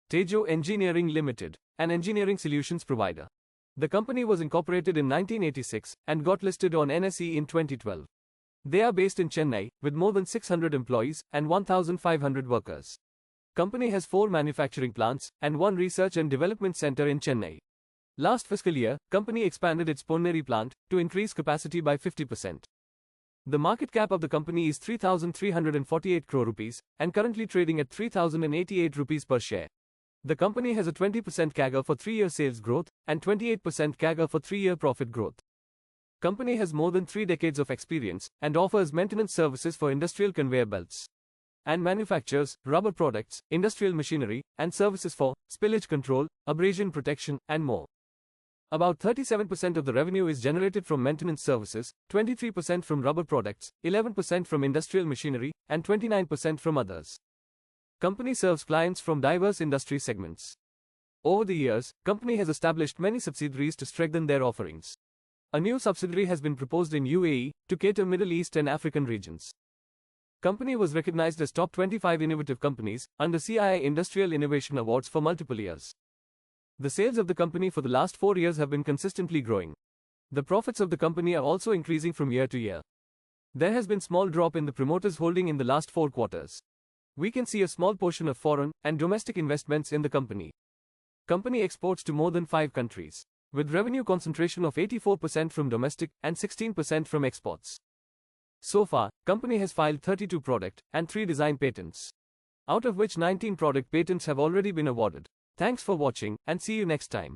Thejo Engineering Ltd, an engineering solutions provider. The company was incorporated in 1986 and got listed on NSE in 2012. They are based in Chennai, with more than 600 employees and 1,500 workers. Company has 4 manufacturing plants and 1 research and development center in Chennai. Last fiscal year, company expanded its Ponneri plant to increase capacity by 50%. The market cap of the company is 3,348 crore rupees and currently trading at 3,088 rupees per share. The company has a 20% CAGR for 3-year sales growth and 28% CAGR for 3-year profit growth. Company has more than 3 decades of experience and offers maintenance services for industrial conveyor belts and manufactures rubber products, industrial machinery, and services for spillage control, abrasion protection, and more. About 37% of the revenue is generated from maintenance services, 23% from rubber products, 11% from industrial machinery, and 29% from others. Company serves clients from diverse industry segments. Over the years, company has established many subsidiaries to strengthen their offerings. A new subsidiary has been proposed in UAE to cater Middle East and African regions. Company was recognized as top 25 innovative companies under CII Industrial Innovation Awards for multiple years. The sales of the company for the last 4 years have been consistently growing. The profits of the company are also increasing from year to year. There has been small drop in the promoters' holding in the last 4 quarters. We can see a small portion of foreign and domestic investments in the company. Company exports to more than 5 countries, with revenue concentration of 84% from domestic and 16% from exports. So far, company has filed 32 product and 3 design patents, out of which 19 product patents have already been awarded. Thanks for watching and see you next time.